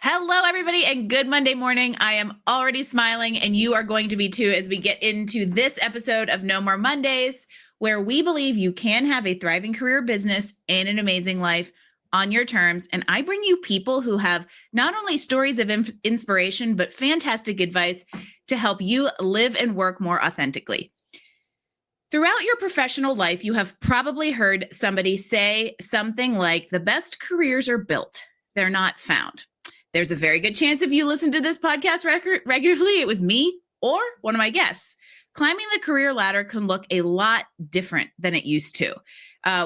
Hello, everybody, and good Monday morning. I am already smiling, and you are going to be too as we get into this episode of No More Mondays, where we believe you can have a thriving career, business, and an amazing life on your terms. And I bring you people who have not only stories of inspiration, but fantastic advice to help you live and work more authentically. Throughout your professional life, you have probably heard somebody say something like, the best careers are built, they're not found. There's a very good chance if you listen to this podcast regularly, it was me or one of my guests. Climbing the career ladder can look a lot different than it used to,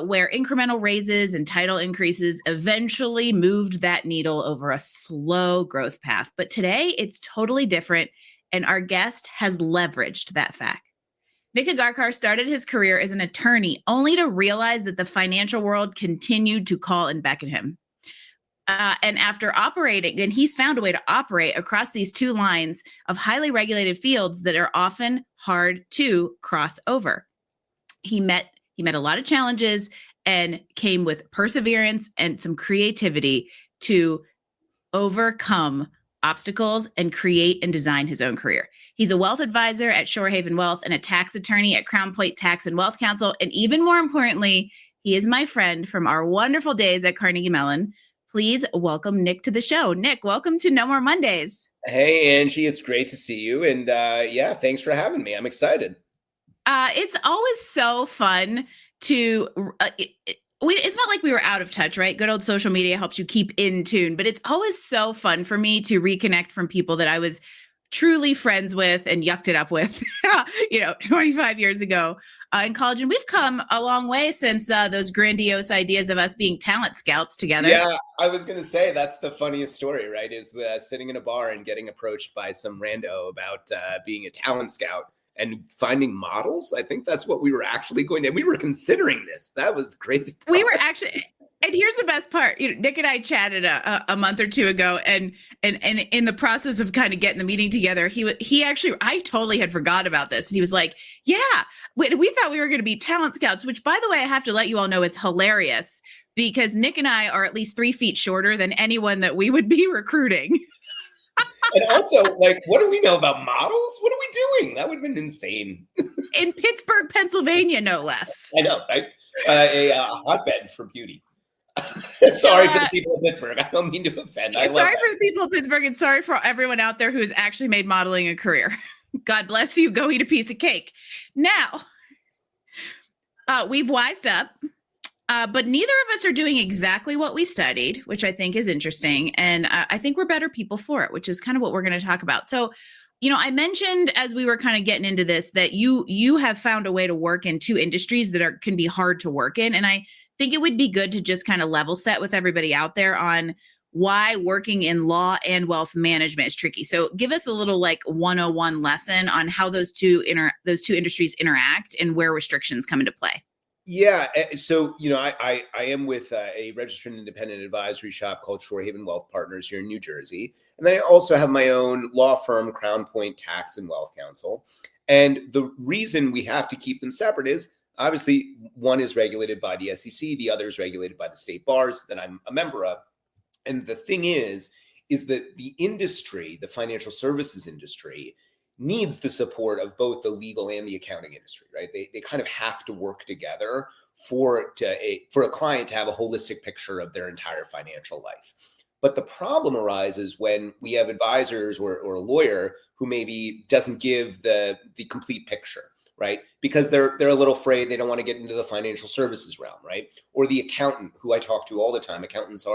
where incremental raises and title increases eventually moved that needle over a slow growth path. But today it's totally different, and our guest has leveraged that fact. Nik Agharkar started his career as an attorney only to realize that the financial world continued to call and beckon him. And after operating, and he's found a way to operate across these two lines of highly regulated fields that are often hard to cross over. He met a lot of challenges and came with perseverance and some creativity to overcome obstacles and create and design his own career. He's a wealth advisor at Shorehaven Wealth and a tax attorney at Crown Point Tax and Wealth Counsel. And even more importantly, he is my friend from our wonderful days at Carnegie Mellon. Please welcome Nik to the show. Nik, welcome to No More Mondays. Hey, Angie, it's great to see you. And yeah, thanks for having me. I'm excited. It's always so fun to, it's not like we were out of touch, right? Good old social media helps you keep in tune, but it's always so fun for me to reconnect from people that I was truly friends with and yucked it up with, 25 years ago in college. And we've come a long way since those grandiose ideas of us being talent scouts together. Yeah, I was going to say that's the funniest story, right? Is sitting in a bar and getting approached by some rando about being a talent scout and finding models. I think that's what we were actually going to, we were considering this. That was the crazy part. We were actually, and here's the best part. Nik and I chatted a month or two ago, and in the process of kind of getting the meeting together, he actually, I totally had forgot about this. And he was like, yeah, we thought we were going to be talent scouts, which, by the way, I have to let you all know is hilarious because Nik and I are at least 3 feet shorter than anyone that we would be recruiting. And also, like, what do we know about models? What are we doing? That would have been insane. In Pittsburgh, Pennsylvania, no less. I know, right? A hotbed for beauty. Sorry for the people of Pittsburgh. I don't mean to offend. Sorry for the people of Pittsburgh, and sorry for everyone out there who has actually made modeling a career. God bless you. Go eat a piece of cake. Now, we've wised up. But neither of us are doing exactly what we studied, which I think is interesting. And I think we're better people for it, which is kind of what we're going to talk about. So, I mentioned as we were kind of getting into this that you have found a way to work in two industries that can be hard to work in. And I think it would be good to just kind of level set with everybody out there on why working in law and wealth management is tricky. So give us a little like 101 lesson on how those two industries interact and where restrictions come into play. Yeah. So, I am with a registered independent advisory shop called Shorehaven Wealth Partners here in New Jersey. And then I also have my own law firm, Crown Point Tax and Wealth Counsel. And the reason we have to keep them separate is obviously one is regulated by the SEC, the other is regulated by the state bars that I'm a member of. And the thing is that the industry, the financial services industry, needs the support of both the legal and the accounting industry, right? They kind of have to work together for a client to have a holistic picture of their entire financial life. But the problem arises when we have advisors or a lawyer who maybe doesn't give the complete picture, right? Because they're a little afraid, they don't want to get into the financial services realm, right? Or the accountant who I talk to all the time. Accountants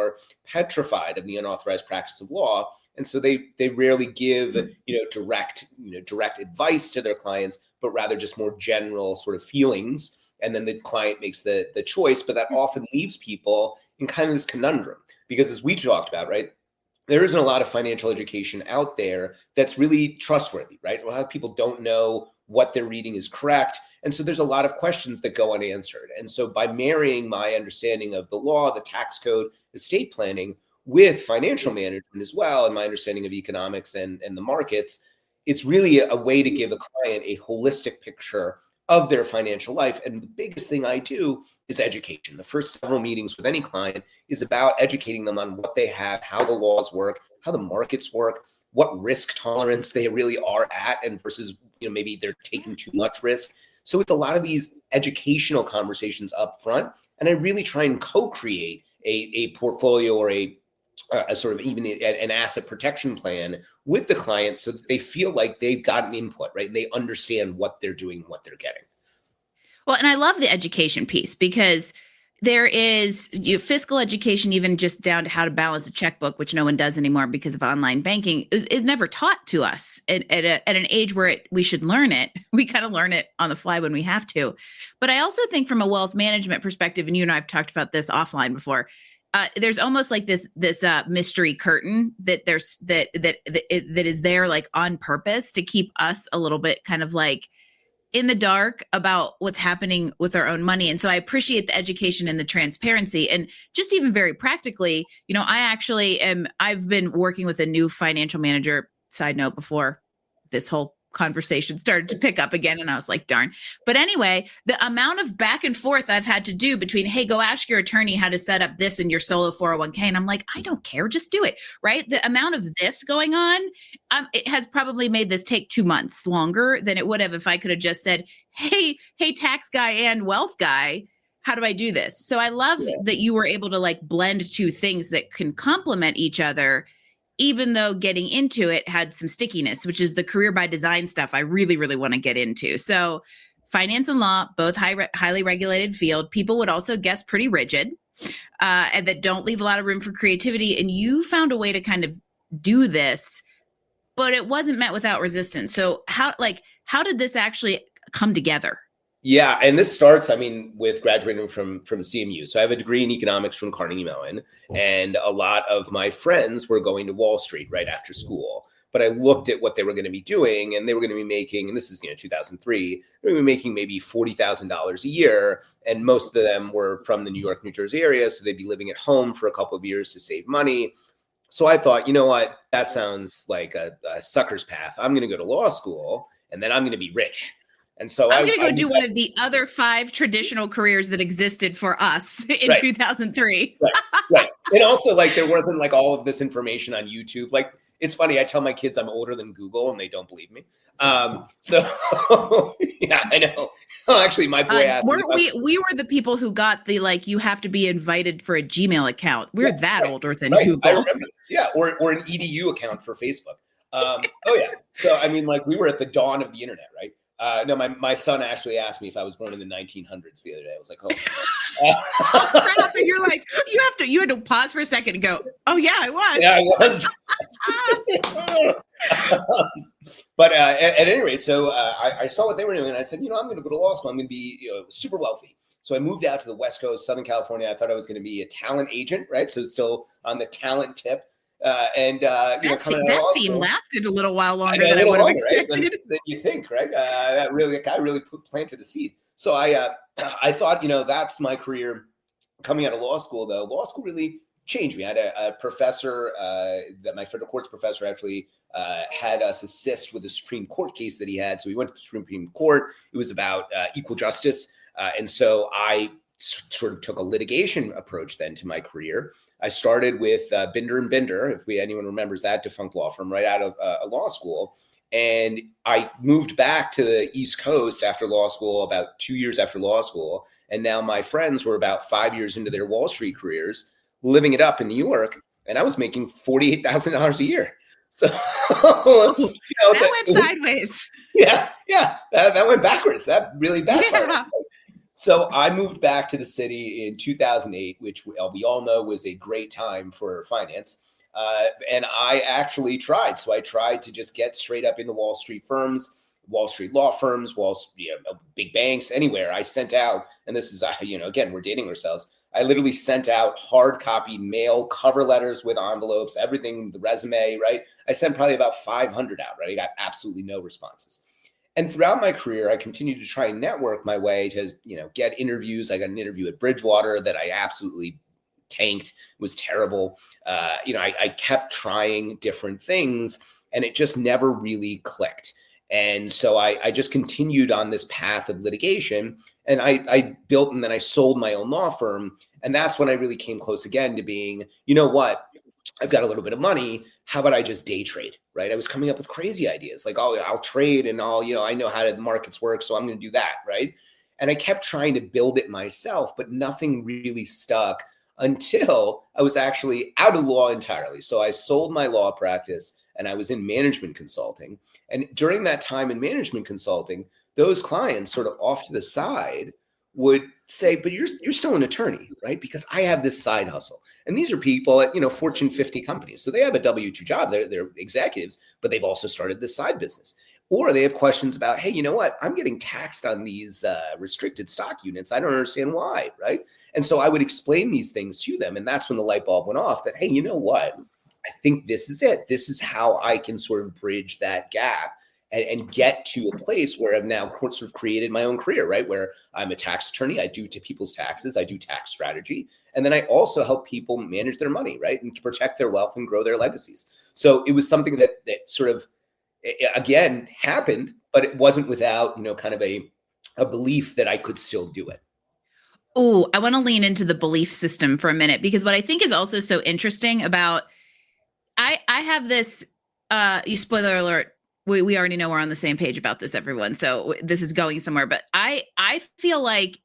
petrified of the unauthorized practice of law. And so they rarely give, direct advice to their clients, but rather just more general sort of feelings. And then the client makes the choice, but that often leaves people in kind of this conundrum because as we talked about, right, there isn't a lot of financial education out there that's really trustworthy, right? A lot of people don't know what they're reading is correct. And so there's a lot of questions that go unanswered. And so by marrying my understanding of the law, the tax code, estate planning, with financial management as well, and my understanding of economics and the markets, it's really a way to give a client a holistic picture of their financial life. And the biggest thing I do is education. The first several meetings with any client is about educating them on what they have, how the laws work, how the markets work, what risk tolerance they really are at, and versus, maybe they're taking too much risk. So it's a lot of these educational conversations up front. And I really try and co-create a portfolio or a sort of even an asset protection plan with the client so that they feel like they've gotten input, right? And they understand what they're doing, what they're getting. Well, and I love the education piece because there is fiscal education, even just down to how to balance a checkbook, which no one does anymore because of online banking, is never taught to us at an age where we should learn it. We kind of learn it on the fly when we have to. But I also think from a wealth management perspective, and you and I have talked about this offline before, there's almost like this mystery curtain that is there like on purpose to keep us a little bit kind of like in the dark about what's happening with our own money. And so I appreciate the education and the transparency. And just even very practically, I've been working with a new financial manager, side note, before this whole conversation started to pick up again. And I was like, darn. But anyway, the amount of back and forth I've had to do between, hey, go ask your attorney how to set up this in your solo 401k. And I'm like, I don't care. Just do it. Right. The amount of this going on, it has probably made this take 2 months longer than it would have if I could have just said, hey, tax guy and wealth guy, how do I do this? So I love that you were able to like blend two things that can complement each other, even though getting into it had some stickiness, which is the career by design stuff I really, really want to get into. So finance and law, both highly regulated field. People would also guess pretty rigid and that don't leave a lot of room for creativity. And you found a way to kind of do this, but it wasn't met without resistance. So how did this actually come together? Yeah, and this starts, with graduating from CMU. So I have a degree in economics from Carnegie Mellon, and a lot of my friends were going to Wall Street right after school. But I looked at what they were going to be doing, and they were going to be making, and this is 2003, they were making maybe $40,000 a year, and most of them were from the New York, New Jersey area, so they'd be living at home for a couple of years to save money. So I thought, you know what, that sounds like a sucker's path. I'm going to go to law school, and then I'm going to be rich. And so I'm going to go do one of the other 5 traditional careers that existed for us in 2003. Right. And also, there wasn't all of this information on YouTube. It's funny. I tell my kids I'm older than Google, and they don't believe me. So yeah, I know. Oh, actually, my boy asked me. We were the people who got the you have to be invited for a Gmail account. We're older than Google. I remember. Yeah, or an EDU account for Facebook. Oh yeah. So we were at the dawn of the internet, right? No, my son actually asked me if I was born in the 1900s the other day. I was like, oh. Oh crap! And you're like, you had to pause for a second and go, oh yeah, I was. Yeah, I was. But at any rate, so I saw what they were doing, and I said, I'm going to go to law school. I'm going to be super wealthy. So I moved out to the West Coast, Southern California. I thought I was going to be a talent agent, right? So still on the talent tip. That theme lasted a little while longer than I would have expected. Right? Than you think, right? I really planted the seed. So I thought, that's my career. Coming out of law school, though, law school really changed me. I had a professor that my federal courts professor actually had us assist with a Supreme Court case that he had. So we went to the Supreme Court. It was about equal justice, and so I sort of took a litigation approach then to my career. I started with Binder and Binder, if anyone remembers that defunct law firm, right out of law school. And I moved back to the East Coast after law school, about 2 years after law school. And now my friends were about 5 years into their Wall Street careers, living it up in New York. And I was making $48,000 a year. So that went sideways. Yeah. That went backwards. That really backfired. Yeah. So I moved back to the city in 2008, which we all know was a great time for finance. And I actually tried. So I tried to just get straight up into Wall Street firms, Wall Street law firms, big banks, anywhere. I sent out, and this is, again, we're dating ourselves. I literally sent out hard copy mail, cover letters with envelopes, everything, the resume, right? I sent probably about 500 out, right? I got absolutely no responses. And throughout my career, I continued to try and network my way to, get interviews. I got an interview at Bridgewater that I absolutely tanked. It was terrible. I kept trying different things, and it just never really clicked. And so I just continued on this path of litigation, and I built and then I sold my own law firm. And that's when I really came close again to being, you know what, I've got a little bit of money. How about I just day trade, right? I was coming up with crazy ideas like, oh, I'll trade and I know how the markets work, so I'm going to do that, right? And I kept trying to build it myself, but nothing really stuck until I was actually out of law entirely. So I sold my law practice and I was in management consulting. And during that time in management consulting, those clients sort of off to the side would say, but you're still an attorney, right? Because I have this side hustle. And these are people at, Fortune 50 companies. So they have a W-2 job. They're executives, but they've also started this side business. Or they have questions about, hey, you know what? I'm getting taxed on these restricted stock units. I don't understand why, right? And so I would explain these things to them. And that's when the light bulb went off that, hey, you know what? I think this is it. This is how I can sort of bridge that gap and get to a place where I've now sort of created my own career, right? Where I'm a tax attorney. I do to people's taxes. I do tax strategy. And then I also help people manage their money, right? And protect their wealth and grow their legacies. So it was something that sort of, again, happened, but it wasn't without, kind of a belief that I could still do it. Oh, I want to lean into the belief system for a minute, because what I think is also so interesting about, I have this, you spoiler alert, we already know we're on the same page about this, everyone. So this is going somewhere, but I feel like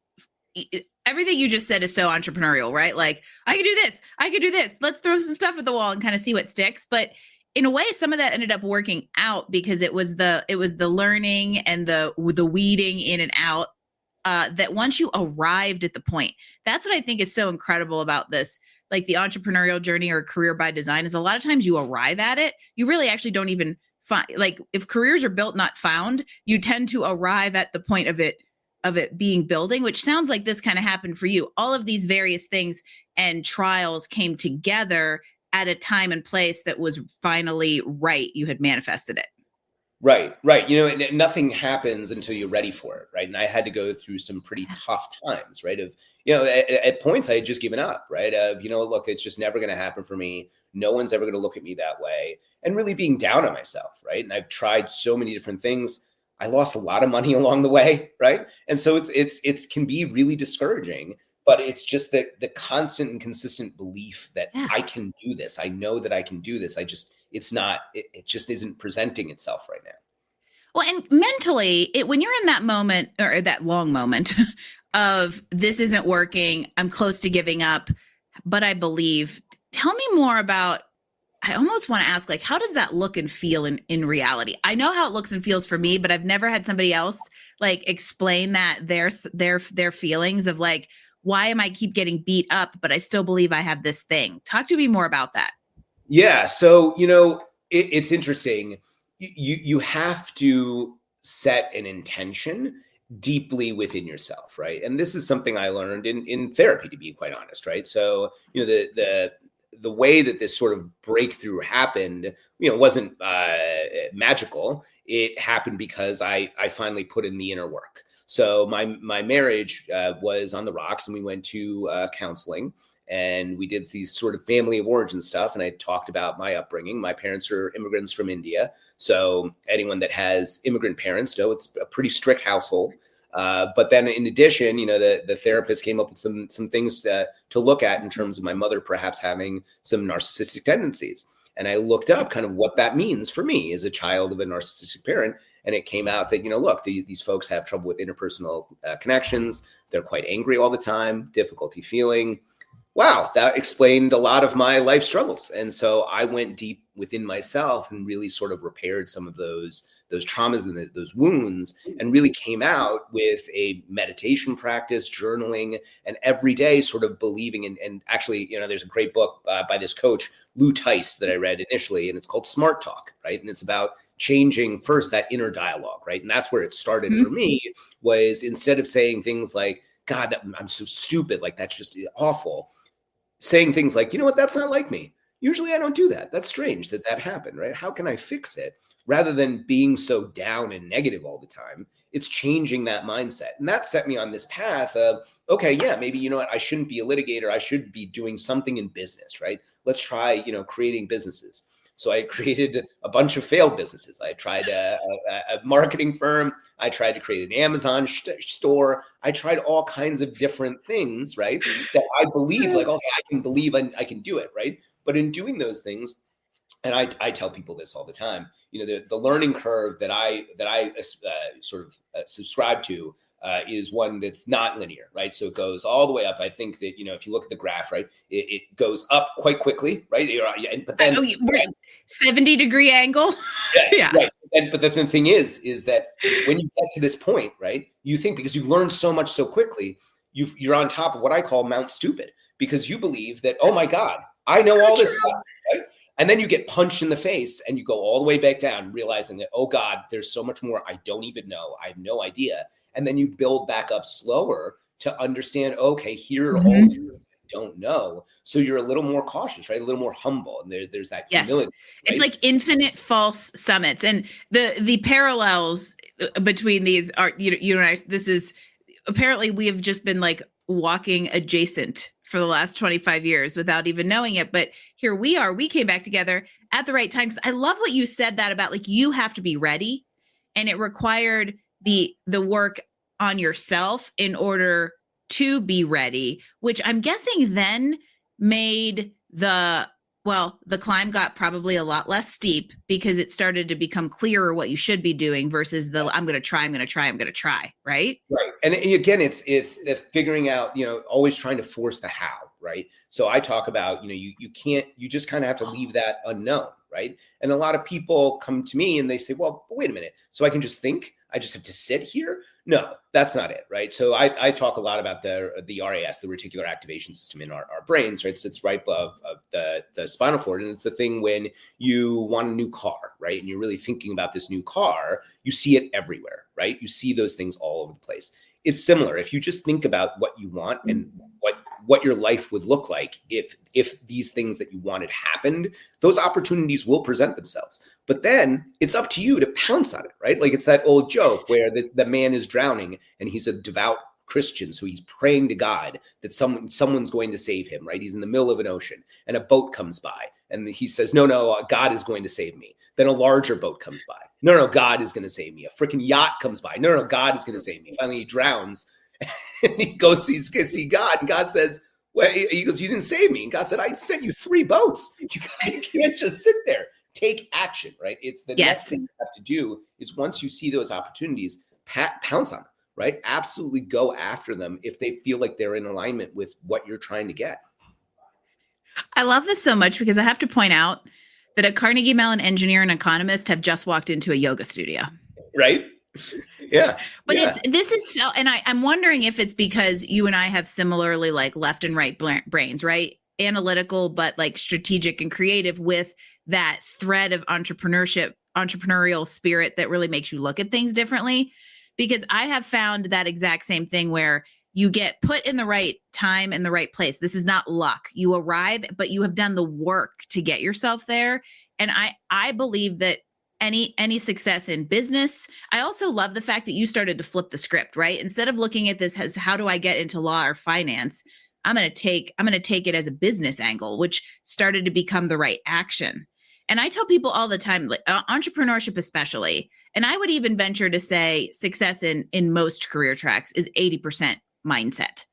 everything you just said is so entrepreneurial, right? Like I could do this. Let's throw some stuff at the wall and kind of see what sticks. But in a way, some of that ended up working out because it was the learning and the weeding in and out, that once you arrived at the point, that's what I think is so incredible about this. Like the entrepreneurial journey or career by design is a lot of times you arrive at it. You really actually don't even find, like if careers are built, not found, you tend to arrive at the point of it being building, which sounds like this kind of happened for you. All of these various things and trials came together at a time and place that was finally right. You had manifested it. Right. Nothing happens until you're ready for it, right? And I had to go through some pretty tough times, right? Of, at points I had just given up, right? Of, look, it's just never going to happen for me. No one's ever going to look at me that way. And really being down on myself, right? And I've tried so many different things. I lost a lot of money along the way, right? And so it's can be really discouraging, but it's just the constant and consistent belief that I can do this. I know that I can do this. It just isn't presenting itself right now. Well, and mentally, when you're in that moment or that long moment of this isn't working, I'm close to giving up, but I believe, tell me more about, I almost want to ask, like, how does that look and feel in reality? I know how it looks and feels for me, but I've never had somebody else like explain that their feelings of like, why am I keep getting beat up, but I still believe I have this thing. Talk to me more about that. Yeah. So, it's interesting. You have to set an intention deeply within yourself, right? And this is something I learned in therapy, to be quite honest, right? So, the way that this sort of breakthrough happened, wasn't magical. It happened because I finally put in the inner work. So my marriage was on the rocks, and we went to counseling. And we did these sort of family of origin stuff. And I talked about my upbringing. My parents are immigrants from India. So anyone that has immigrant parents know it's a pretty strict household. But then in addition, the therapist came up with some things to look at in terms of my mother perhaps having some narcissistic tendencies. And I looked up kind of what that means for me as a child of a narcissistic parent. And it came out that, look, these folks have trouble with interpersonal connections. They're quite angry all the time, difficulty feeling. Wow, that explained a lot of my life struggles. And so I went deep within myself and really sort of repaired some of those traumas and those wounds, and really came out with a meditation practice, journaling, and every day sort of believing and actually, there's a great book by this coach, Lou Tice, that I read initially, and it's called Smart Talk, right? And it's about changing first that inner dialogue, right? And that's where it started for me, was instead of saying things like, God, I'm so stupid, like that's just awful, saying things like, you know what, that's not like me. Usually I don't do that. That's strange that happened, right? How can I fix it? Rather than being so down and negative all the time, it's changing that mindset. And that set me on this path of, okay, yeah, maybe, I shouldn't be a litigator. I should be doing something in business, right? Let's try, creating businesses. So I created a bunch of failed businesses. I tried a marketing firm. I tried to create an Amazon store. I tried all kinds of different things, right? That I believe like, okay, I can believe I can do it, right? But in doing those things, and I tell people this all the time, the learning curve that I subscribe to is one that's not linear, right? So it goes all the way up. I think that, if you look at the graph, right, it goes up quite quickly, right? But then 70-degree angle. Yeah. Right. But the thing is that when you get to this point, right, you think because you've learned so much so quickly, you're on top of what I call Mount Stupid, because you believe that, oh my God, I know all this stuff, right? And then you get punched in the face and you go all the way back down, realizing that, oh God, there's so much more I don't even know. I have no idea. And then you build back up slower to understand, okay, here are all the things I don't know. So you're a little more cautious, right? A little more humble. And there's that humility. Right? It's like infinite false summits. And the parallels between these are, you and I, this is apparently we have just been like walking adjacent for the last 25 years without even knowing it. But here we are, we came back together at the right time. Because I love what you said that about like, you have to be ready, and it required the work on yourself in order to be ready, which I'm guessing then made the climb got probably a lot less steep because it started to become clearer what you should be doing versus I'm going to try, right? Right. And again, it's the figuring out, always trying to force the how, right? So I talk about, you just kind of have to leave that unknown, right? And a lot of people come to me and they say, well, wait a minute. So I can just think, I just have to sit here? No, that's not it, right? So I talk a lot about the RAS, the reticular activation system in our brains, right? So it's right above the spinal cord. And it's the thing when you want a new car, right? And you're really thinking about this new car, you see it everywhere, right? You see those things all over the place. It's similar. If you just think about what you want and what your life would look like if these things that you wanted happened, those opportunities will present themselves. But then it's up to you to pounce on it, right? Like it's that old joke where the man is drowning and he's a devout Christian, so he's praying to God that someone's going to save him, right? He's in the middle of an ocean and a boat comes by and he says, no, God is going to save me. Then a larger boat comes by. No, God is going to save me. A freaking yacht comes by. No, God is going to save me. Finally, he drowns and he goes to see God, and God says, well, he goes, you didn't save me. And God said, I sent you 3 boats. You can't just sit there. Take action, right? It's the next thing you have to do is once you see those opportunities, pounce on them, right? Absolutely go after them if they feel like they're in alignment with what you're trying to get. I love this so much because I have to point out that a Carnegie Mellon engineer and economist have just walked into a yoga studio. Right? Yeah. But this is so, and I'm wondering if it's because you and I have similarly like left and right brains, right? Analytical, but like strategic and creative with that thread of entrepreneurial spirit that really makes you look at things differently. Because I have found that exact same thing where you get put in the right time and the right place. This is not luck. You arrive, but you have done the work to get yourself there. And I believe that any success in business. I also love the fact that you started to flip the script, right? Instead of looking at this as how do I get into law or finance, I'm going to take it as a business angle, which started to become the right action. And I tell people all the time, like entrepreneurship especially, and I would even venture to say success in most career tracks is 80% mindset,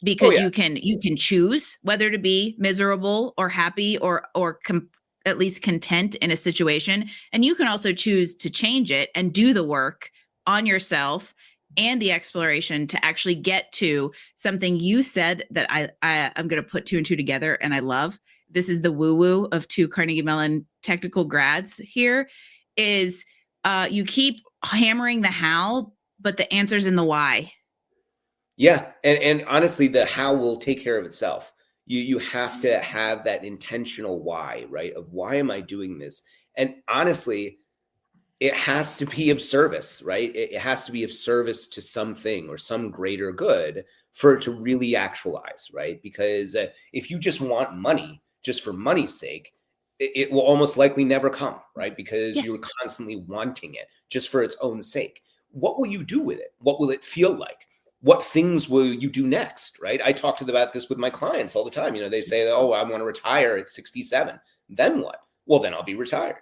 because you can choose whether to be miserable or happy or at least content in a situation. And you can also choose to change it and do the work on yourself and the exploration to actually get to something you said that I'm going to put 2 and 2 together. And I love, this is the woo-woo of 2 Carnegie Mellon technical grads here, is you keep hammering the how, but the answer's in the why. Yeah. And honestly, the how will take care of itself. You have to have that intentional why, right? Of why am I doing this? And honestly, it has to be of service, right? It has to be of service to something or some greater good for it to really actualize, right? Because if you just want money just for money's sake, it will almost likely never come, right? Because you're constantly wanting it just for its own sake. What will you do with it? What will it feel like? What things will you do next, right? I talk to them about this with my clients all the time. They say, oh, I want to retire at 67. Then what? Well, then I'll be retired.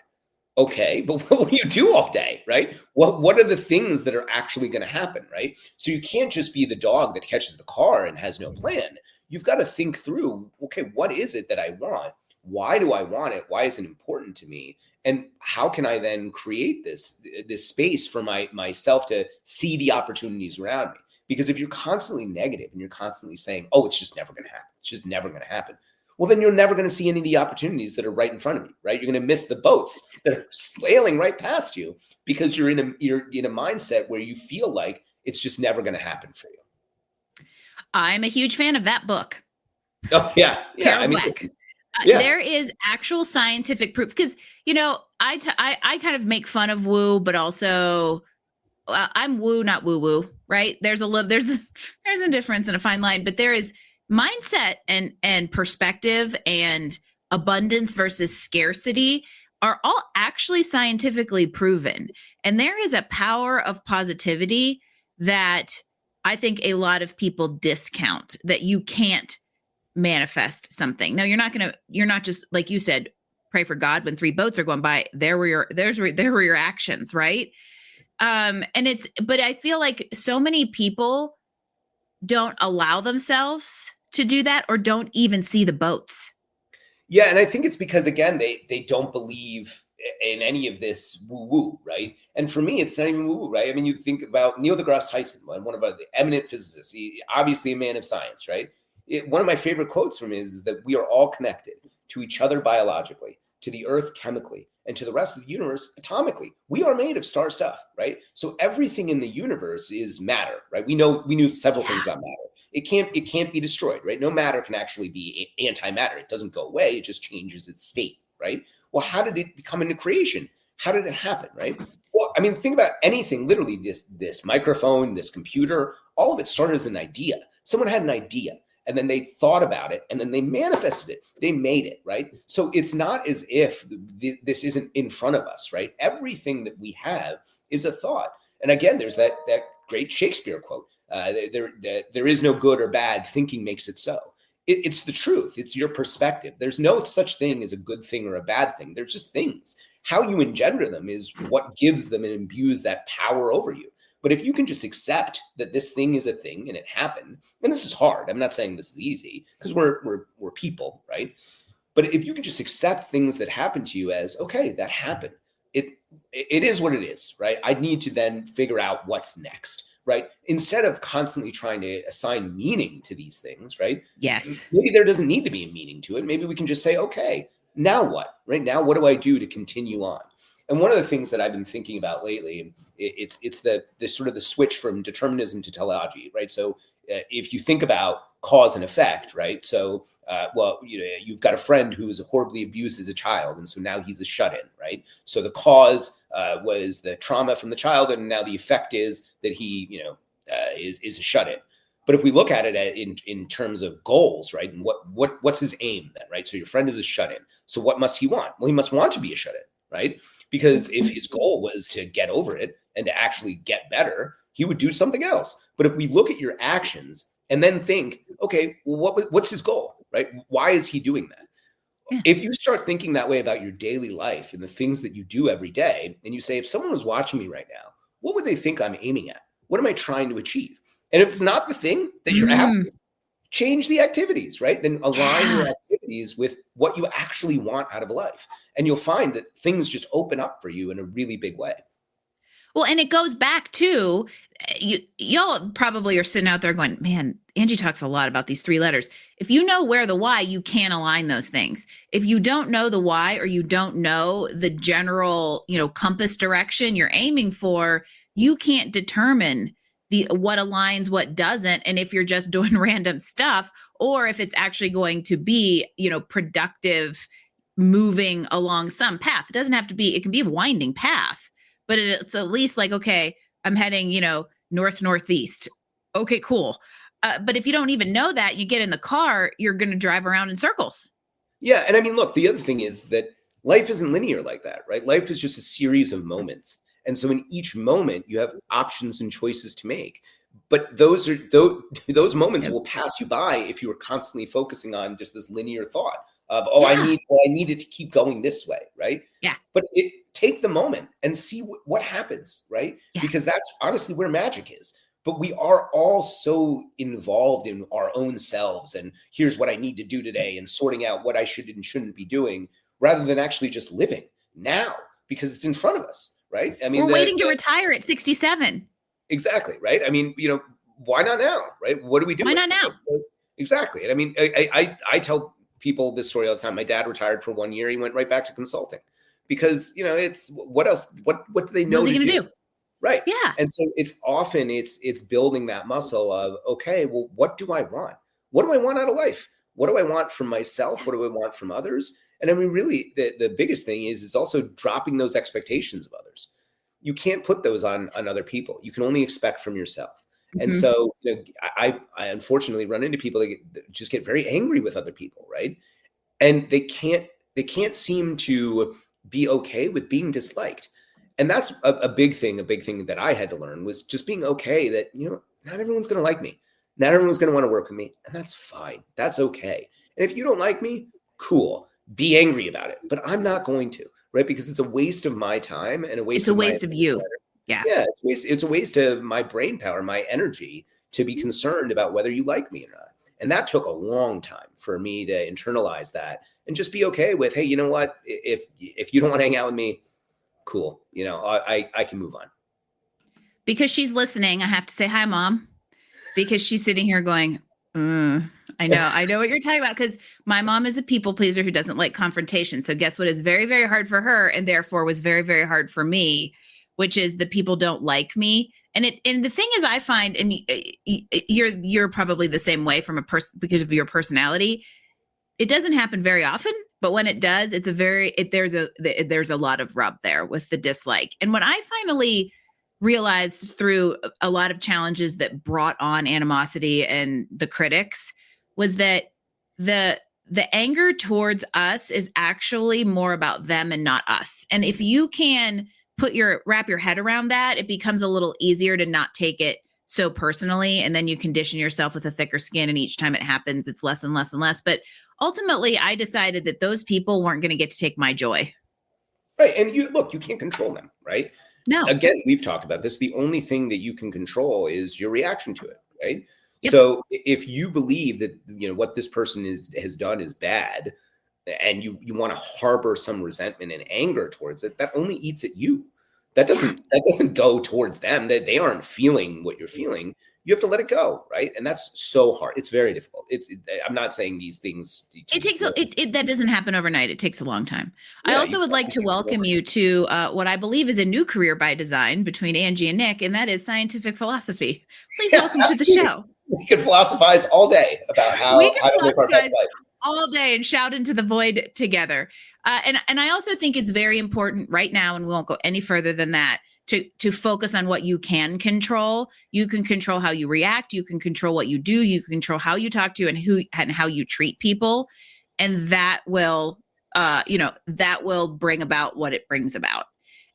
Okay, but what will you do all day, right? What are the things that are actually going to happen, right? So you can't just be the dog that catches the car and has no plan. You've got to think through, okay, what is it that I want? Why do I want it? Why is it important to me? And how can I then create this space for myself to see the opportunities around me? Because if you're constantly negative and you're constantly saying, oh, it's just never going to happen, it's just never going to happen, well, then you're never going to see any of the opportunities that are right in front of you, right? You're going to miss the boats that are sailing right past you because you're in a mindset where you feel like it's just never going to happen for you. I'm a huge fan of that book. Oh, yeah. Yeah. Carol Black. There is actual scientific proof because, I kind of make fun of woo, but also I'm woo, not woo woo, right? There's a difference and a fine line, but there is mindset and perspective and abundance versus scarcity are all actually scientifically proven. And there is a power of positivity that I think a lot of people discount, that you can't manifest something. No, you're not just, like you said, pray for God when 3 boats are going by. There were your actions, right? But I feel like so many people don't allow themselves to do that or don't even see the boats. Yeah. And I think it's because, again, they don't believe in any of this woo-woo, right? And for me, it's not even woo-woo, right? I mean, you think about Neil deGrasse Tyson, one of the eminent physicists, obviously a man of science, right? One of my favorite quotes from him is that we are all connected to each other biologically, to the earth chemically, and to the rest of the universe atomically. We are made of star stuff, right? So everything in the universe is matter, right? We knew several things about matter. It can't be destroyed, right? No matter can actually be antimatter. It doesn't go away. It just changes its state, right? Well, how did it come into creation? How did it happen, right? Well, I mean, think about anything, literally this microphone, this computer, all of it started as an idea. Someone had an idea and then they thought about it and then they manifested it. They made it, right? So it's not as if this isn't in front of us, right? Everything that we have is a thought. And again, there's that great Shakespeare quote, there is no good or bad, thinking makes it so. It's the truth. It's your perspective. There's no such thing as a good thing or a bad thing. They're just things. How you engender them is what gives them and imbues that power over you. But if you can just accept that this thing is a thing and it happened, and this is hard. I'm not saying this is easy because we're people, right? But if you can just accept things that happen to you as, okay, that happened. It is what it is, right? I need to then figure out what's next. Right? Instead of constantly trying to assign meaning to these things, right? Yes. Maybe there doesn't need to be a meaning to it. Maybe we can just say, okay, now what? Right now, what do I do to continue on? And one of the things that I've been thinking about lately, it's the sort of the switch from determinism to teleology, right? So if you think about cause and effect, right? So, you've got a friend who was horribly abused as a child, and so now he's a shut-in, right? So the cause was the trauma from the child, and now the effect is that he, is a shut-in. But if we look at it in terms of goals, right, and what's his aim then, right? So your friend is a shut-in. So what must he want? Well, he must want to be a shut-in, right? Because if his goal was to get over it and to actually get better, he would do something else. But if we look at your actions and then think, okay, well, what's his goal, right? Why is he doing that? Yeah. If you start thinking that way about your daily life and the things that you do every day, and you say, if someone was watching me right now, what would they think I'm aiming at? What am I trying to achieve? And if it's not the thing that you're after, change the activities, right? Then align your activities with what you actually want out of life. And you'll find that things just open up for you in a really big way. Well, and it goes back to, y'all probably are sitting out there going, man, Angie talks a lot about these 3 letters. If you know where the why, you can align those things. If you don't know the why, or you don't know the general, compass direction you're aiming for, you can't determine what aligns, what doesn't. And if you're just doing random stuff, or if it's actually going to be, productive, moving along some path. It doesn't have to be, it can be a winding path, but it's at least like, okay, I'm heading, northeast. Okay, cool. But if you don't even know that, you get in the car, you're going to drive around in circles. Yeah. And I mean, look, the other thing is that life isn't linear like that, right? Life is just a series of moments. And so in each moment, you have options and choices to make. But those moments will pass you by if you are constantly focusing on just this linear thought of, Yeah. I need it to keep going this way, right? Yeah. But take the moment and see what happens, right? Yeah. Because that's honestly where magic is. But we are all so involved in our own selves and here's what I need to do today and sorting out what I should and shouldn't be doing rather than actually just living now because it's in front of us, right? I mean, we're waiting to retire at 67. Exactly, right? I mean, why not now, right? What are we doing? Why not now? Exactly. And I mean, I tell people this story all the time. My dad retired for 1 year. He went right back to consulting because, it's what else? What do they know What's he to going to do? do? Right. Yeah. And so it's often it's building that muscle of, okay, well, what do I want? What do I want out of life? What do I want from myself? What do I want from others? And I mean, really, the biggest thing is also dropping those expectations of others. You can't put those on other people. You can only expect from yourself. And Mhm. so, I unfortunately run into people that just get very angry with other people, right? And they can't seem to be okay with being disliked. And that's a big thing that I had to learn was just being okay that, not everyone's going to like me. Not everyone's going to want to work with me. And that's fine. That's okay. And if you don't like me, cool. Be angry about it. But I'm not going to, right? Because it's a waste of my time and a waste It's a of waste of you. Yeah. Yeah, it's a waste of my brain power, my energy to be concerned about whether you like me or not. And that took a long time for me to internalize that and just be okay with, hey, you know what? If you don't want to hang out with me, cool. I can move on. Because she's listening, I have to say hi, Mom, because she's sitting here going, I know what you're talking about. Because my mom is a people pleaser who doesn't like confrontation. So guess what is very, very hard for her and therefore was very, very hard for me, which is the people don't like me. And the thing is, I find, and you're probably the same way from a person because of your personality. It doesn't happen very often, but when it does, there's a lot of rub there with the dislike. And what I finally realized through a lot of challenges that brought on animosity and the critics was that the anger towards us is actually more about them and not us. And if you can wrap your head around that, it becomes a little easier to not take it so personally. And then you condition yourself with a thicker skin. And each time it happens, it's less and less and less. But ultimately, I decided that those people weren't going to get to take my joy. Right. And you can't control them, right? No. Again, we've talked about this. The only thing that you can control is your reaction to it, right? Yep. So if you believe that, what this person has done is bad and you want to harbor some resentment and anger towards it, that only eats at you. That doesn't go towards them. That they aren't feeling what you're feeling. You have to let it go, right? And that's so hard. It's very difficult. I'm not saying these things. That doesn't happen overnight. It takes a long time. Yeah, I also would like to welcome you to what I believe is a new career by design between Angie and Nick, and that is scientific philosophy. Please welcome to the show. We could philosophize all day about how to live our best life. All day and shout into the void together. And I also think it's very important right now, and we won't go any further than that, to focus on what you can control. You can control how you react. You can control what you do. You can control how you talk to and how you treat people. And that will, that will bring about what it brings about.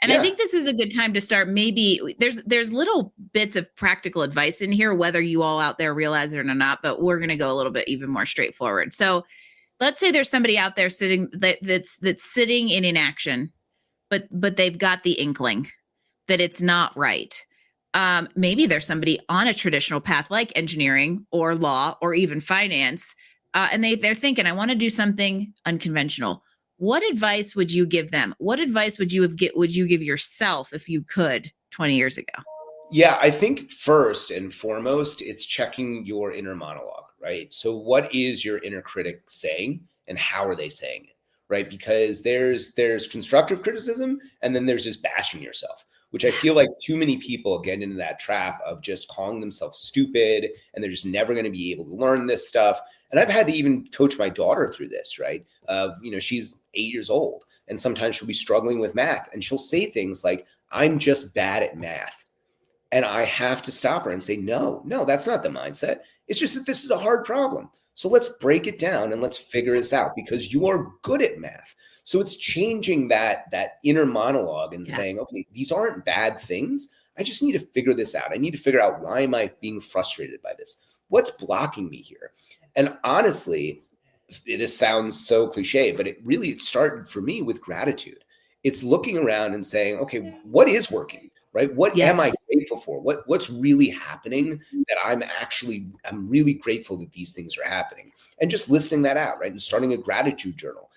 And I think this is a good time to start. Maybe there's little bits of practical advice in here, whether you all out there realize it or not, but we're going to go a little bit even more straightforward. So let's say there's somebody out there sitting that's sitting in inaction, but they've got the inkling that it's not right. Maybe there's somebody on a traditional path like engineering or law or even finance, and they're thinking, I want to do something unconventional. What advice would you give them? What advice would you give yourself if you could 20 years ago? Yeah, I think first and foremost, it's checking your inner monologue, right? So what is your inner critic saying and how are they saying it, right? Because there's constructive criticism and then there's just bashing yourself, which I feel like too many people get into that trap of just calling themselves stupid and they're just never going to be able to learn this stuff. And I've had to even coach my daughter through this, right? She's 8 years old and sometimes she'll be struggling with math and she'll say things like, I'm just bad at math. And I have to stop her and say, no, that's not the mindset. It's just that this is a hard problem. So let's break it down and let's figure this out because you are good at math. So it's changing that inner monologue and saying, okay, these aren't bad things. I just need to figure this out. I need to figure out why am I being frustrated by this? What's blocking me here? And honestly, It sounds so cliche, but it started for me with gratitude. It's looking around and saying, okay, what is working, right? What am I Yes. grateful for? What's really happening that I'm really grateful that these things are happening, and just listing that out, right? And starting a gratitude journal.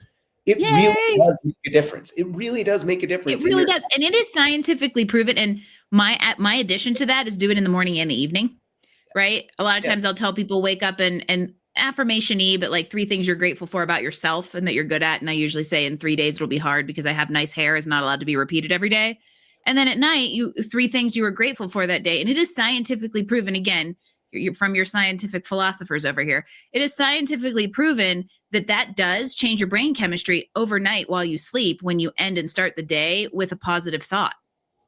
It really Yay. does make a difference. It really does make a difference. It really does. And it is scientifically proven. And my addition to that is do it in the morning and the evening, right? A lot of times I'll tell people wake up and affirmation-y, but like 3 things you're grateful for about yourself and that you're good at. And I usually say in 3 days, it'll be hard because I have nice hair is not allowed to be repeated every day. And then at night, 3 things you were grateful for that day. And it is scientifically proven. Again, you're from your scientific philosophers over here. It is scientifically proven that does change your brain chemistry overnight while you sleep when you end and start the day with a positive thought.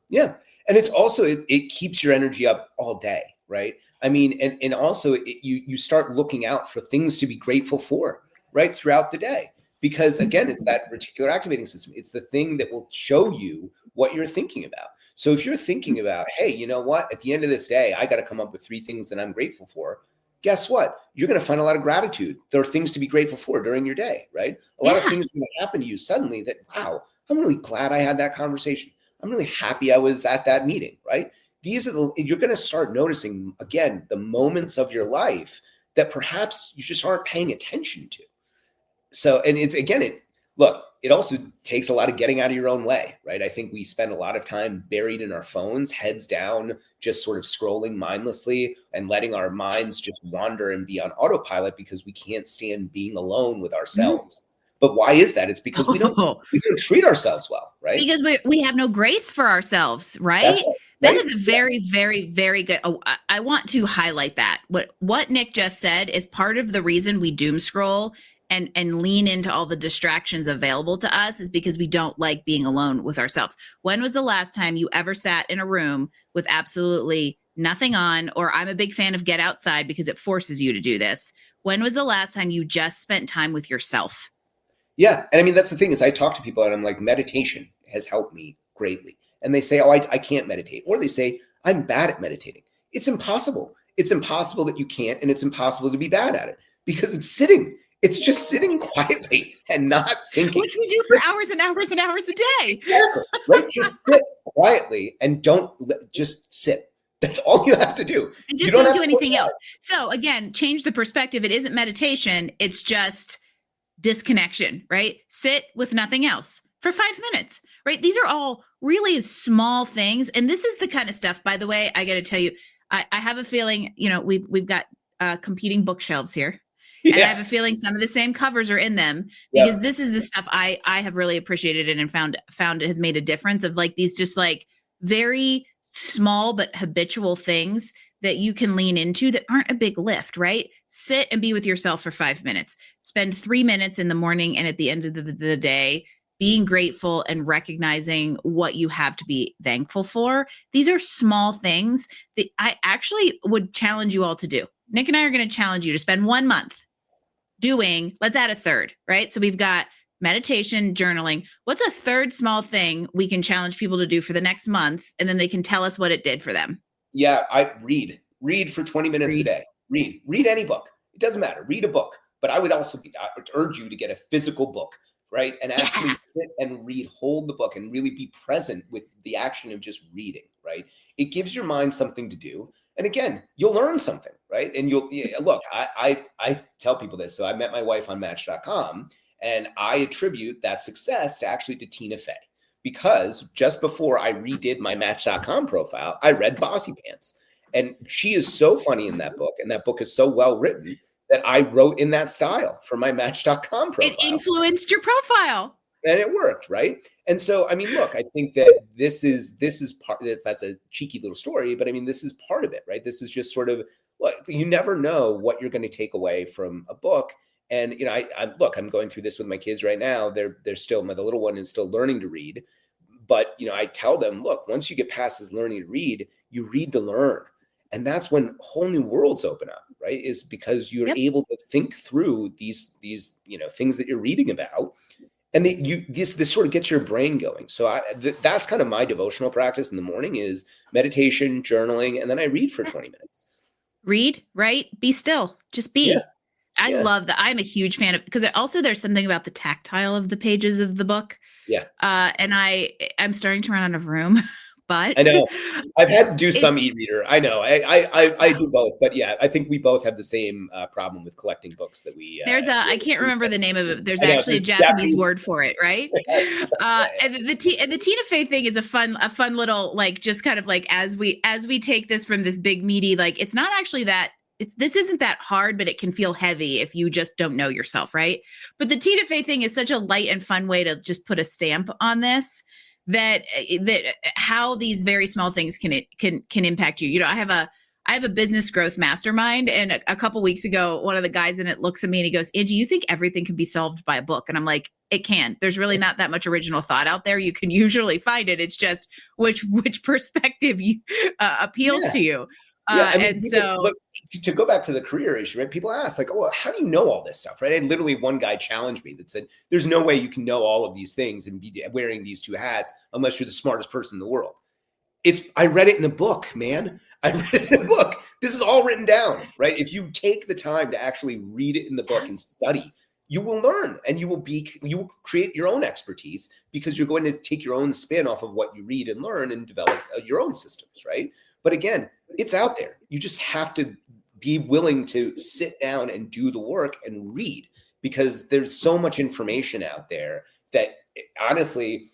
Yeah. And it's also, it keeps your energy up all day, right? I mean, and also you start looking out for things to be grateful for, right? Throughout the day. Because again, it's that reticular activating system. It's the thing that will show you what you're thinking about. So if you're thinking about, hey, you know what, at the end of this day, I got to come up with 3 things that I'm grateful for. Guess what? You're going to find a lot of gratitude. There are things to be grateful for during your day, right? A lot of things are going to happen to you suddenly that, wow, I'm really glad I had that conversation. I'm really happy I was at that meeting, right? These are you're going to start noticing, again, the moments of your life that perhaps you just aren't paying attention to. So, and it also takes a lot of getting out of your own way, right? I think we spend a lot of time buried in our phones, heads down, just sort of scrolling mindlessly and letting our minds just wander and be on autopilot because we can't stand being alone with ourselves. But why is that? It's because we don't treat ourselves well, right? Because we have no grace for ourselves, right? That's right. That is a very, very, very good. Oh, I want to highlight that. What Nik just said is part of the reason we doom scroll and lean into all the distractions available to us is because we don't like being alone with ourselves. When was the last time you ever sat in a room with absolutely nothing on? Or I'm a big fan of Get Outside because it forces you to do this. When was the last time you just spent time with yourself? Yeah. And I mean, that's the thing is I talk to people and I'm like, meditation has helped me greatly. And they say, oh, I can't meditate. Or they say, I'm bad at meditating. It's impossible. It's impossible that you can't, and it's impossible to be bad at it because it's sitting. It's just sitting quietly and not thinking. Which we do for hours and hours and hours a day. Exactly. Right? Just sit quietly and just sit. That's all you have to do. And just don't do anything else. So again, change the perspective. It isn't meditation. It's just disconnection, right? Sit with nothing else for 5 minutes, right? These are all really small things. And this is the kind of stuff, by the way, I got to tell you, I have a feeling, we've got competing bookshelves here. Yeah. And I have a feeling some of the same covers are in them because this is the stuff I have really appreciated and found it has made a difference of like these just like very small but habitual things that you can lean into that aren't a big lift, right? Sit and be with yourself for 5 minutes. Spend 3 minutes in the morning and at the end of the day, being grateful and recognizing what you have to be thankful for. These are small things that I actually would challenge you all to do. Nik and I are going to challenge you to spend 1 month doing, let's add a third, right? So we've got meditation, journaling. What's a third small thing we can challenge people to do for the next month? And then they can tell us what it did for them. Yeah, I read for 20 minutes a day. Read any book. It doesn't matter. Read a book. But I would urge you to get a physical book, right? And actually sit and read, hold the book and really be present with the action of just reading, right? It gives your mind something to do. And again, you'll learn something, right? And look, I tell people this. So I met my wife on Match.com and I attribute that success to Tina Fey. Because just before I redid my Match.com profile, I read Bossy Pants. And she is so funny in that book. And that book is so well written that I wrote in that style for my Match.com profile. It influenced your profile. And it worked, right? And so, I mean, look, I think that this is part, that's a cheeky little story, but I mean, this is part of it, right? This is just sort of, look, you never know what you're going to take away from a book. And, I'm going through this with my kids right now. They're still, the little one is still learning to read. But, I tell them, look, once you get past this learning to read, you read to learn. And that's when whole new worlds open up, right? Is because you're able to think through these things that you're reading about. And this sort of gets your brain going. So that's kind of my devotional practice in the morning is meditation, journaling, and then I read for 20 minutes. Read, right? Be still. Just be. Yeah. I love that. I'm a huge fan of, because also there's something about the tactile of the pages of the book. Yeah. And I'm starting to run out of room, but I know. I've had to do some e-reader. I know. I do both, but yeah, I think we both have the same problem with collecting books that we. I can't remember the name of it. There's know, actually a Japanese word for it, right? And the Tina Fey thing is a fun little, like, just kind of like, as we take this from this big meaty, like, it's not actually that. This isn't that hard, but it can feel heavy if you just don't know yourself, right? But the Tina Fey thing is such a light and fun way to just put a stamp on this, that how these very small things can impact you. You know, I have a business growth mastermind, and a couple weeks ago, one of the guys in it looks at me and he goes, "Angie, you think everything can be solved by a book?" And I'm like, it can. There's really not that much original thought out there. You can usually find it. It's just which perspective appeals to you. Yeah, I mean, and so to go back to the career issue, right? People ask, like, "Oh, how do you know all this stuff?" Right? And literally, one guy challenged me that said, "There's no way you can know all of these things and be wearing these two hats unless you're the smartest person in the world." I read it in a book, man. I read it in a book. This is all written down, right? If you take the time to actually read it in the book and study, you will learn, and you will create your own expertise, because you're going to take your own spin off of what you read and learn and develop your own systems, right? But again, it's out there. You just have to be willing to sit down and do the work and read, because there's so much information out there that, honestly,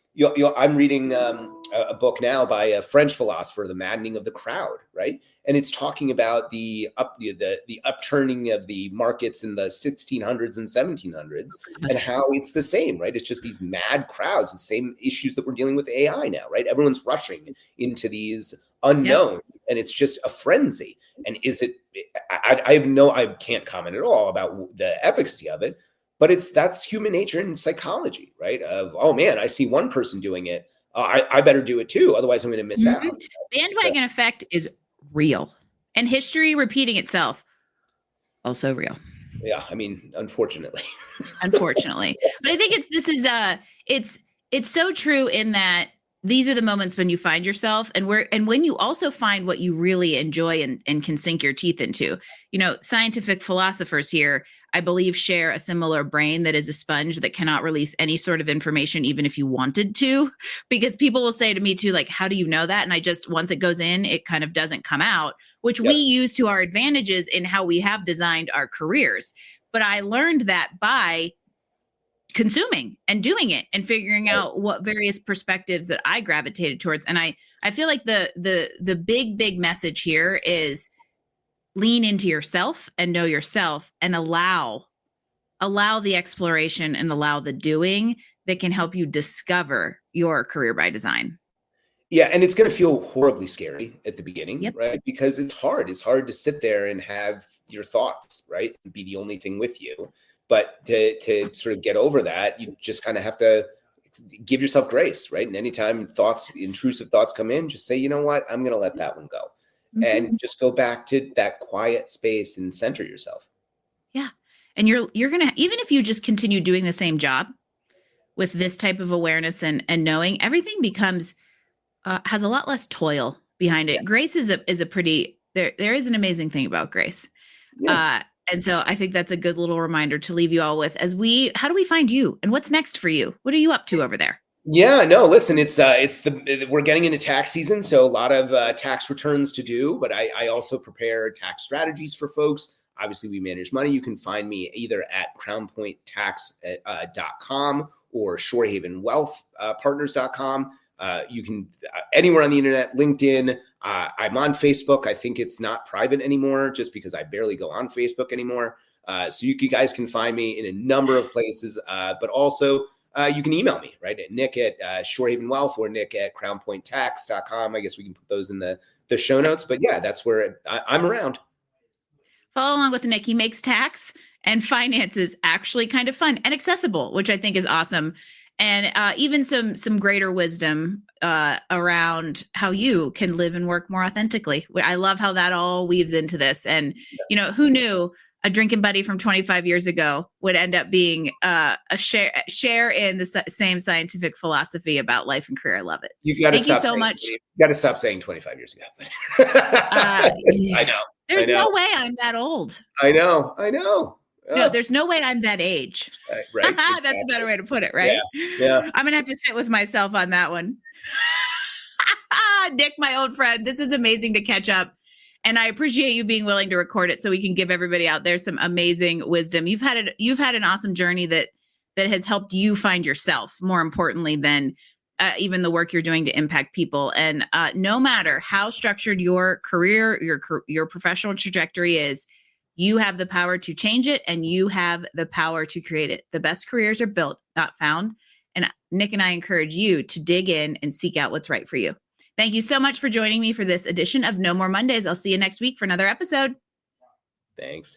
I'm reading a book now by a French philosopher, The Maddening of the Crowd, right? And it's talking about the upturning of the markets in the 1600s and 1700s, and how it's the same, right? It's just these mad crowds, the same issues that we're dealing with AI now, right? Everyone's rushing into these unknowns, and it's just a frenzy. And I can't comment at all about the efficacy of it, but that's human nature and psychology, right? Of, oh man, I see one person doing it, I better do it too, otherwise I'm going to miss out. Bandwagon effect is real, and history repeating itself, also real. Yeah, I mean, unfortunately. Unfortunately, but I think it's so true in that these are the moments when you find yourself, and when you also find what you really enjoy and can sink your teeth into. You know, scientific philosophers here, I believe, share a similar brain that is a sponge that cannot release any sort of information, even if you wanted to, because people will say to me too, like, how do you know that? And I just, once it goes in, it kind of doesn't come out, which we use to our advantages in how we have designed our careers. But I learned that by consuming and doing it and figuring out what various perspectives that I gravitated towards. And I feel like the big message here is lean into yourself and know yourself, and allow the exploration and allow the doing that can help you discover your career by design. Yeah. And it's going to feel horribly scary at the beginning, right? Because it's hard. It's hard to sit there and have your thoughts, right? And be the only thing with you. But to sort of get over that, you just kind of have to give yourself grace, right? And anytime intrusive thoughts come in, just say, you know what, I'm going to let that one go. And just go back to that quiet space and center yourself. Yeah. And you're going to, even if you just continue doing the same job with this type of awareness and knowing, everything becomes, has a lot less toil behind it. Grace is a pretty, there is an amazing thing about grace. And so I think that's a good little reminder to leave you all with, how do we find you, and what's next for you? What are you up to over there? Yeah, no, listen, we're getting into tax season, so a lot of tax returns to do, but I also prepare tax strategies for folks. Obviously, we manage money. You can find me either at crownpointtax.com or shorehavenwealthpartners.com. You can anywhere on the internet, LinkedIn. I'm on Facebook. I think it's not private anymore, just because I barely go on Facebook anymore. So you guys can find me in a number of places, but also you can email me, right? At Nik at shorehavenwealth or Nik at crownpointtax.com. I guess we can put those in the show notes, but yeah, that's where I'm around. Follow along with Nik. He makes tax and finances actually kind of fun and accessible, which I think is awesome. And even some greater wisdom around how you can live and work more authentically. I love how that all weaves into this. And, you know, who knew a drinking buddy from 25 years ago would end up being a share in the same scientific philosophy about life and career. I love it. Thank you so much. You got to stop saying 25 years ago. I know. There's no way I'm that old. I know. No, there's no way I'm that age. Right. Exactly. That's a better way to put it, right? Yeah. I'm going to have to sit with myself on that one. Nick, my old friend, this is amazing to catch up. And I appreciate you being willing to record it so we can give everybody out there some amazing wisdom. You've had an awesome journey that has helped you find yourself, more importantly than even the work you're doing to impact people. And no matter how structured your career, your professional trajectory is, you have the power to change it, and you have the power to create it. The best careers are built, not found. And Nick and I encourage you to dig in and seek out what's right for you. Thank you so much for joining me for this edition of No More Mondays. I'll see you next week for another episode. Thanks.